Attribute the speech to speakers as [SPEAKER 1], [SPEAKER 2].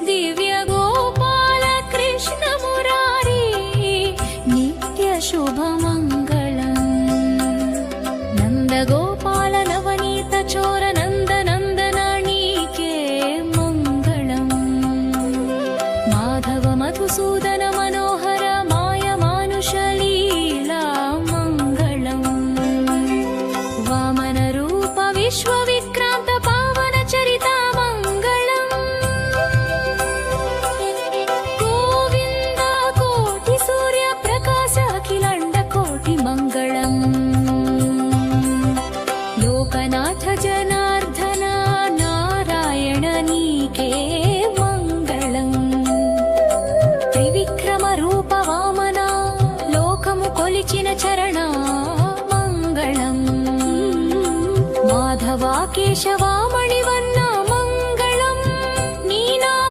[SPEAKER 1] दिव्य गोपाल कृष्ण मुरारी नित्य शुभमङ्गलम् नन्द गोपाल नवनीत चोर नन्द नन्दनानीके मङ्गलम् माधव मधुसूदन मनोहर माय मानुष लीला मङ्गलम् वामन रूप विश्वविक्रान्त पावन चरिता मङ्गलम् गोविन्द कोटि सूर्य प्रकाश अखिलाण्ड कोटि मङ्गलम् लोकनाथ जनार्दन नारायण नीके मङ्गलम् त्रिविक्रम रूप वामन लोकमु कोलिचिन चरण मङ्गलम् माधव केशव